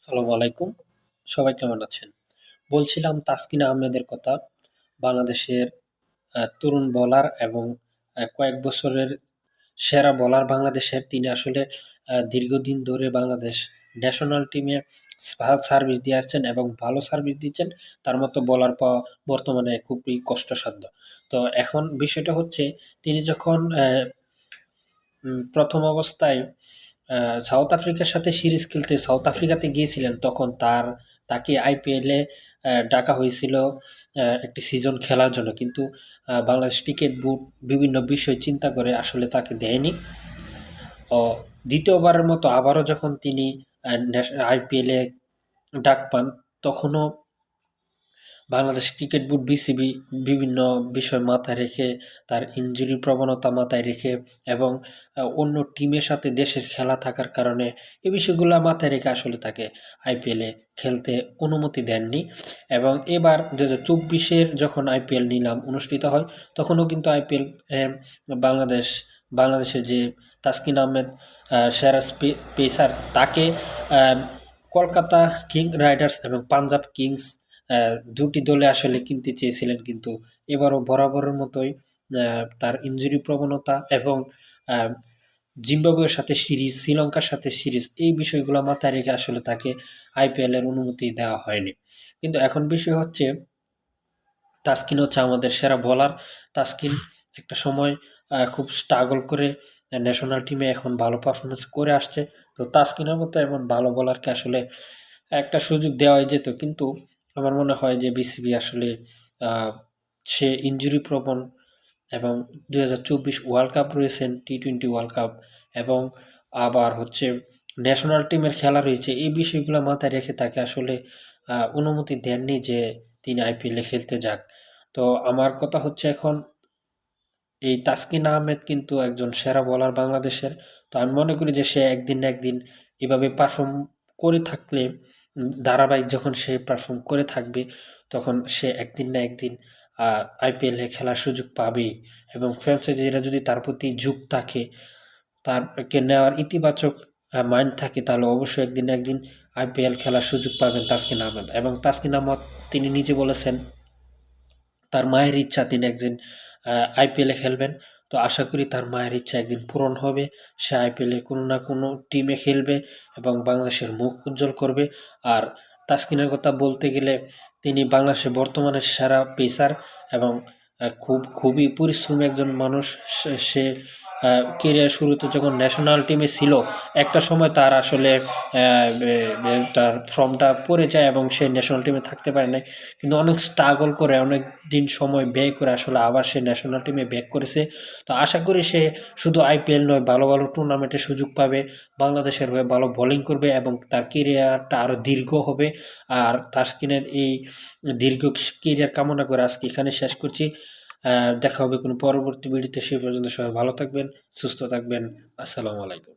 আসসালামু আলাইকুম। সবাই কেমন আছেন? বলছিলাম তাসকিন আহমেদের কথা। বাংলাদেশের তরুণ বোলার এবং কয়েক বছরের সেরা বোলার বাংলাদেশের। তিনি আসলে দীর্ঘদিন ধরে বাংলাদেশ ন্যাশনাল টিমে সার্ভিস দিয়ে আসছেন এবং ভালো সার্ভিস দিচ্ছেন। তার মতো বোলার পাওয়া বর্তমানে খুবই কষ্টসাধ্য। তো এখন বিষয়টা হচ্ছে তিনি যখন ১ম অবস্থায় সাউথ আফ্রিকার সাথে সিরিজ খেলতে সাউথ আফ্রিকাতে গিয়েছিলেন, তখন তাকে আইপিএলে ডাকা হয়েছিল একটি সিজন খেলার জন্য। কিন্তু বাংলাদেশ ক্রিকেট বোর্ড বিভিন্ন বিষয় চিন্তা করে আসলে তাকে দেয়নি। ও দ্বিতীয়বারের মতো আবারও যখন তিনি আইপিএলে ডাক পান, তখনও বাংলাদেশ ক্রিকেট বোর্ড বিসিবি বিভিন্ন বিষয় মাথায় রেখে, তার ইনজুরি প্রবণতা মাথায় রেখে এবং অন্য টিমের সাথে দেশের খেলা থাকার কারণে এই বিষয়গুলো মাথায় রেখে আসলে তাকে আইপিএলে খেলতে অনুমতি দেননি। এবং এবার ২০২৪-এর যখন আইপিএল নিলাম অনুষ্ঠিত হয়, তখনও কিন্তু আইপিএল বাংলাদেশের যে তাসকিন আহমেদ সেরা পেসার, তাকে কলকাতা কিং রাইডার্স এবং পাঞ্জাব কিংস দুটি দলে আসলে কিনতে চেয়েছিলেন। কিন্তু এবারও বরাবরের মতোই তার ইনজুরি প্রবণতা এবং জিম্বাবুয়ের সাথে সিরিজ, শ্রীলঙ্কার সাথে সিরিজ, এই বিষয়গুলো মাথায় রেখে আসলে তাকে আইপিএলের অনুমতি দেওয়া হয়নি। কিন্তু এখন বিষয় হচ্ছে, তাসকিন হচ্ছে আমাদের সেরা বোলার। তাসকিন একটা সময় খুব স্ট্রাগল করে ন্যাশনাল টিমে এখন ভালো পারফরমেন্স করে আসছে। তো তাসকিনের মতো এমন ভালো বোলারকে আসলে একটা সুযোগ দেওয়াই যেত। কিন্তু আমার মনে হয় যে বিসিবি আসলে সে ইনজুরি প্রবণ এবং ২০২৪ ওয়ার্ল্ড কাপ রয়েছেন, টি-20 ওয়ার্ল্ড কাপ, এবং আবার হচ্ছে ন্যাশনাল টিমের খেলা রয়েছে। এই বিষয়গুলো মাথায় রেখে তাকে আসলে অনুমতি দেননি যে তিনি আইপিএলে খেলতে যাক। তো আমার কথা হচ্ছে, এখন এই তাসকিন আহমেদ কিন্তু একজন সেরা বোলার বাংলাদেশের। তো আমি মনে করি যে সে একদিন না একদিন এভাবে পারফর্ম করে থাকলে, ধারাবাহিক যখন সে পারফর্ম করে থাকবে, তখন সে একদিন না একদিন আইপিএলে খেলার সুযোগ পাবেই। এবং ফ্র্যাঞ্চাইজিরা যদি তার প্রতি ঝোঁক থাকে, তারকে নেওয়ার ইতিবাচক মাইন্ড থাকে, তাহলে অবশ্যই একদিন না একদিন আইপিএল খেলার সুযোগ পাবেন তাসকিন আহমেদ। এবং তাসকিন আহমেদ তিনি নিজে বলেছেন তার মায়ের ইচ্ছা তিনি একদিন আইপিএলে খেলবেন। তো আশা করি তার মায়ের ইচ্ছা একদিন পূরণ হবে। সে আইপিএলের কোনো না কোনো টিমে খেলবে এবং বাংলাদেশের মুখ উজ্জ্বল করবে। আর তাসকিনের কথা বলতে গেলে, তিনি বাংলাদেশের বর্তমানে সেরা পেসার এবং খুবই পরিশ্রমী একজন মানুষ। সে কেরিয়ার শুরুতে যখন ন্যাশনাল টিমে ছিল, একটা সময় তার আসলে তার ফর্মটা পড়ে যায় এবং সে ন্যাশনাল টিমে থাকতে পারে নাই। কিন্তু অনেক স্ট্রাগল করে, অনেক দিন সময় ব্যয় করে আসলে আবার সে ন্যাশনাল টিমে ব্যাক করেছে। তো আশা করি সে শুধু আইপিএল নয়, ভালো ভালো টুর্নামেন্টে সুযোগ পাবে, বাংলাদেশের হয়ে ভালো বোলিং করবে এবং তার কেরিয়ারটা আরও দীর্ঘ হবে। আর তাসকিনের এই দীর্ঘ কেরিয়ার কামনা করে আজকে এখানে শেষ করছি। দেখা হবে কোনো পরবর্তী ভিডিওতে। সে পর্যন্ত সবাই ভালো থাকবেন, সুস্থ থাকবেন। আসসালামু আলাইকুম।